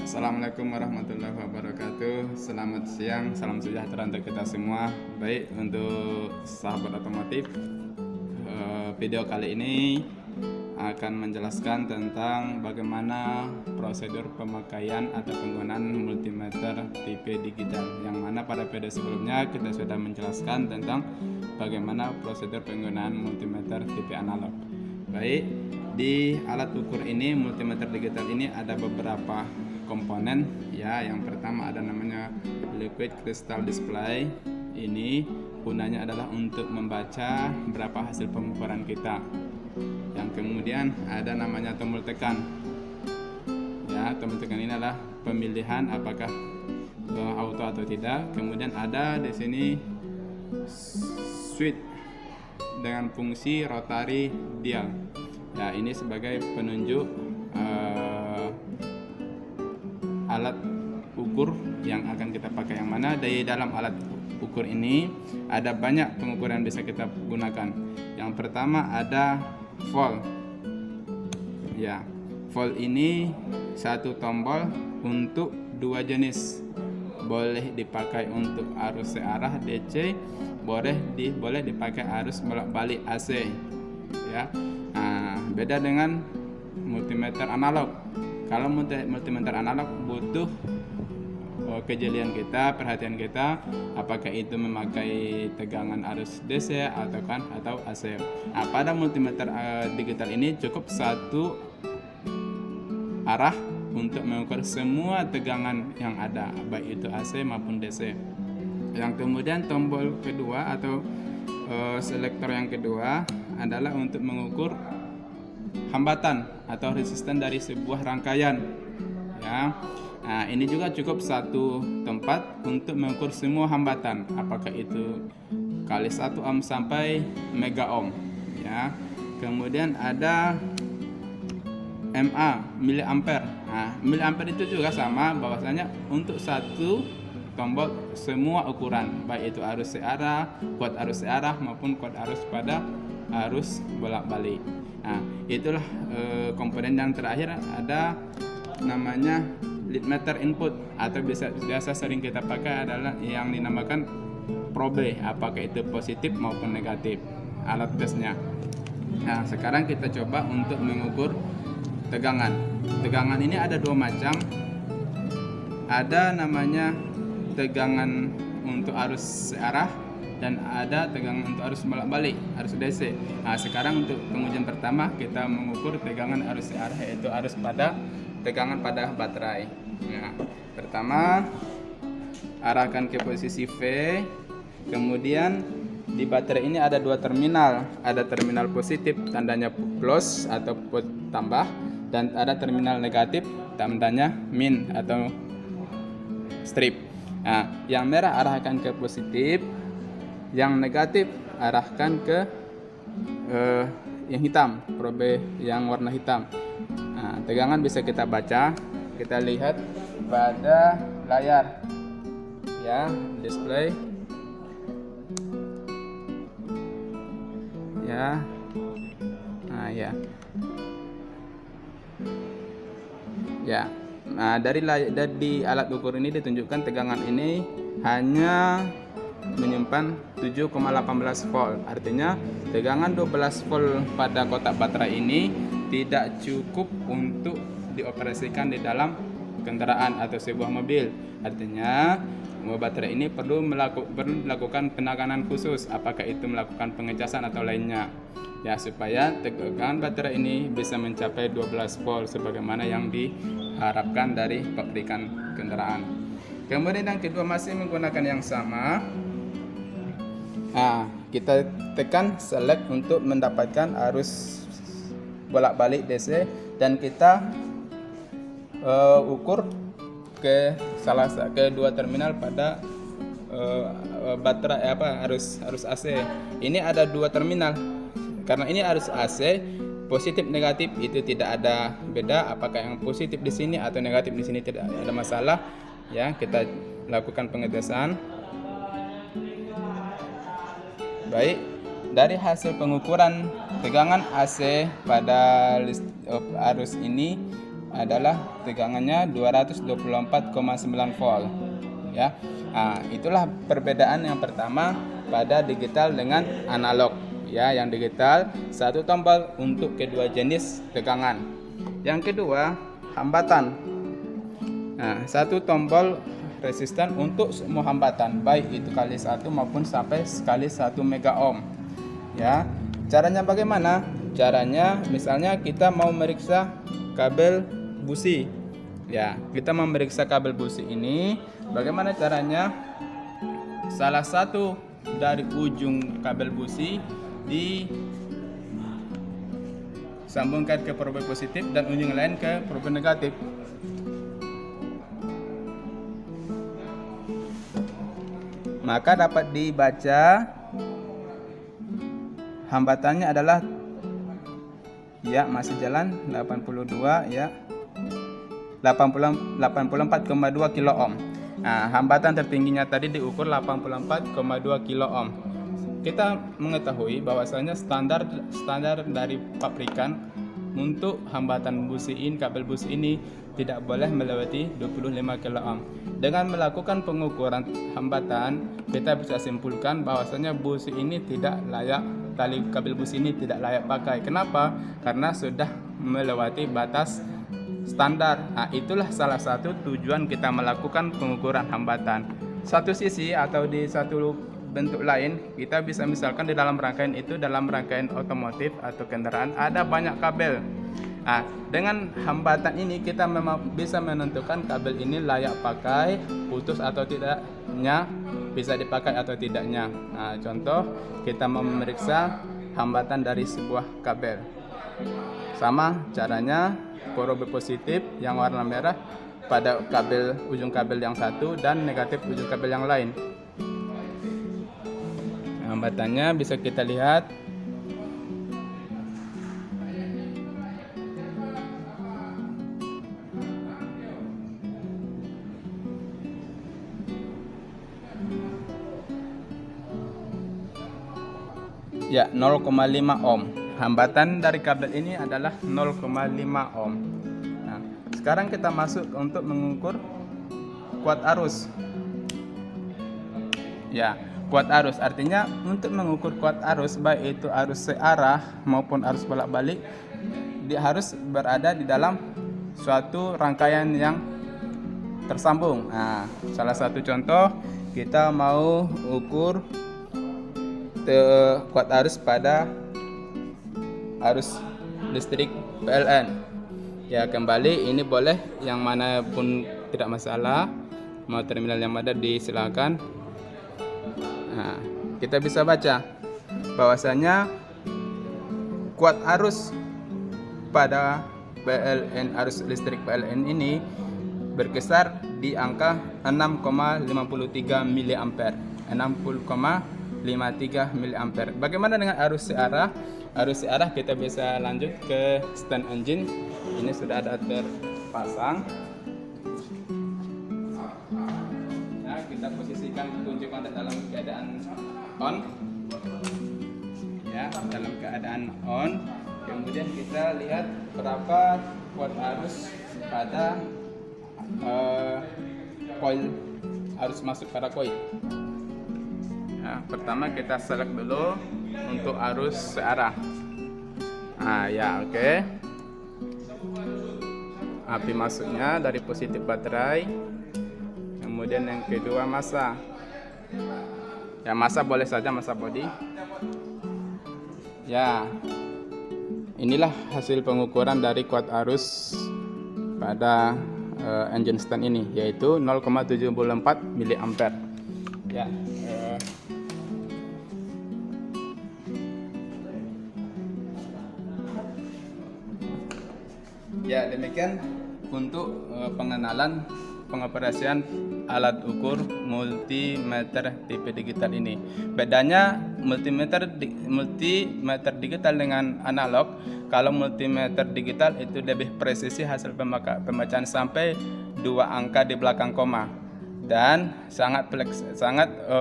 Assalamualaikum warahmatullahi wabarakatuh. Selamat siang, salam sejahtera untuk kita semua. Baik, untuk sahabat otomotif, video kali ini akan menjelaskan tentang bagaimana prosedur pemakaian atau penggunaan multimeter tipe digital, yang mana pada video sebelumnya kita sudah menjelaskan tentang bagaimana prosedur penggunaan multimeter tipe analog. Baik, di alat ukur ini, multimeter digital ini ada beberapa komponen ya. Yang pertama ada namanya liquid crystal display. Ini gunanya adalah untuk membaca berapa hasil pengukuran kita. Yang kemudian ada namanya tombol tekan. Ya, tombol tekan ini adalah pemilihan apakah auto atau tidak. Kemudian ada di sini switch dengan fungsi rotary dial. Ya, ini sebagai penunjuk alat ukur yang akan kita pakai, yang mana di dalam alat ukur ini ada banyak pengukuran bisa kita gunakan. Yang pertama ada volt. Ya, volt ini satu tombol untuk dua jenis. Boleh dipakai untuk arus searah DC, boleh dipakai arus bolak-balik AC. Ya. Nah, beda dengan multimeter analog. Kalau multimeter analog butuh kejelian kita, perhatian kita, apakah itu memakai tegangan arus DC atau AC. Nah, pada multimeter digital ini cukup satu arah untuk mengukur semua tegangan yang ada, baik itu AC maupun DC. Yang kemudian tombol kedua atau selektor yang kedua adalah untuk mengukur hambatan atau resisten dari sebuah rangkaian. Ya. Nah, ini juga cukup satu tempat untuk mengukur semua hambatan, apakah itu kali 1 ohm sampai mega ohm. Ya. Kemudian ada MA, miliampere. Nah, miliampere itu juga sama, bahwasanya untuk satu tombol semua ukuran, baik itu arus searah, kuat arus searah maupun kuat arus pada arus bolak-balik. Nah, itulah komponen yang terakhir ada namanya lead meter input, atau biasa sering kita pakai adalah yang dinamakan probe, apakah itu positif maupun negatif alat tesnya. Nah, sekarang kita coba untuk mengukur tegangan. Tegangan ini ada dua macam. Ada namanya tegangan untuk arus searah dan ada tegangan untuk arus bolak-balik, arus DC. Nah, sekarang untuk pengujian pertama kita mengukur tegangan arus searah, yaitu tegangan pada baterai. Nah, pertama arahkan ke posisi V. Kemudian di baterai ini ada dua terminal. Ada terminal positif tandanya plus atau tambah, dan ada terminal negatif tandanya min atau strip. Nah, yang merah arahkan ke positif, yang negatif arahkan ke yang hitam, probe yang warna hitam. Nah, tegangan bisa kita baca, kita lihat pada layar ya, display ya. Nah, ya. Ya. Nah, dari alat ukur ini ditunjukkan tegangan ini hanya menyimpan 7,18 volt. Artinya tegangan 12 volt pada kotak baterai ini tidak cukup untuk dioperasikan di dalam kendaraan atau sebuah mobil. Artinya baterai ini perlu melakukan penekanan khusus, apakah itu melakukan pengecasan atau lainnya, ya, supaya tegangan baterai ini bisa mencapai 12 volt sebagaimana yang diharapkan dari pabrikan kendaraan. Kemudian yang kedua masih menggunakan yang sama. Nah, kita tekan select untuk mendapatkan arus bolak-balik DC, dan kita ukur ke dua terminal pada baterai arus AC. Ini ada dua terminal. Karena ini arus AC, positif negatif itu tidak ada beda, apakah yang positif di sini atau negatif di sini tidak ada masalah. Ya, kita lakukan pengetesan. Baik, dari hasil pengukuran tegangan AC pada arus ini adalah tegangannya 224,9 volt ya. Itulah perbedaan yang pertama pada digital dengan analog ya. Yang digital satu tombol untuk kedua jenis tegangan. Yang kedua, hambatan. Satu tombol resistan untuk semua hambatan, baik itu kali 1 maupun sampai sekali 1 mega ohm ya. Caranya bagaimana? Caranya misalnya kita mau meriksa kabel busi ya. Kita memeriksa kabel busi ini, bagaimana caranya? Salah satu dari ujung kabel busi disambungkan ke probe positif dan ujung lain ke probe negatif. Maka dapat dibaca hambatannya adalah ya, masih jalan 82 ya, 84,2 kilo ohm. Hambatan tertingginya tadi diukur 84,2 kilo ohm. Kita mengetahui bahwasanya standar dari pabrikan untuk hambatan kabel busi ini tidak boleh melewati 25 kilo ohm. Dengan melakukan pengukuran hambatan, kita bisa simpulkan bahwasanya busi ini tidak layak, tali kabel busi ini tidak layak pakai. Kenapa? Karena sudah melewati batas standar. Itulah salah satu tujuan kita melakukan pengukuran hambatan. Satu sisi atau di satu bentuk lain, kita bisa misalkan di dalam rangkaian otomotif atau kendaraan ada banyak kabel. Dengan hambatan ini kita memang bisa menentukan kabel ini layak pakai, putus atau tidaknya, bisa dipakai atau tidaknya. Contoh, kita memeriksa hambatan dari sebuah kabel. Sama caranya, probe positif yang warna merah pada ujung kabel yang satu dan negatif ujung kabel yang lain. Hambatannya bisa kita lihat. Ya, 0,5 ohm. Hambatan dari kabel ini adalah 0,5 ohm. Sekarang kita masuk untuk mengukur kuat arus. Ya, kuat arus artinya untuk mengukur kuat arus, baik itu arus searah maupun arus bolak-balik, dia harus berada di dalam suatu rangkaian yang tersambung. Salah satu contoh, kita mau ukur kuat arus pada arus listrik PLN. Ya, kembali ini boleh yang mana pun tidak masalah, mau terminal yang ada disilakan. Kita bisa baca bahwasanya kuat arus pada PLN, arus listrik PLN ini berkisar di angka 6,53 mA. 60,53 mA. Bagaimana dengan arus searah? Arus searah kita bisa lanjut ke stand engine. Ini sudah ada terpasang. Kita posisikan kunci kontak dalam keadaan on. Ya, dalam keadaan on. Kemudian kita lihat berapa kuat arus pada koil, arus masuk pada koil. Pertama kita select dulu untuk arus searah. Ya, oke. Api masuknya dari positif baterai. Kemudian yang kedua massa. Ya, massa boleh saja massa body. Ya, inilah hasil pengukuran dari kuat arus pada engine stand ini, yaitu 0,74 mA. Ya. Ya, demikian untuk pengenalan pengoperasian alat ukur multimeter tipe digital ini. Bedanya multimeter digital dengan analog, kalau multimeter digital itu lebih presisi hasil pembacaan sampai 2 angka di belakang koma, dan sangat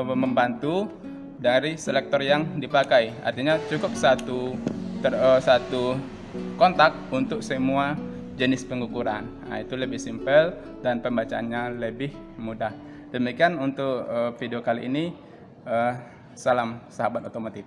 membantu dari selektor yang dipakai. Artinya cukup satu kontak untuk semua jenis pengukuran. Nah, itu lebih simpel dan pembacaannya lebih mudah. Demikian untuk video kali ini. Salam sahabat otomotif.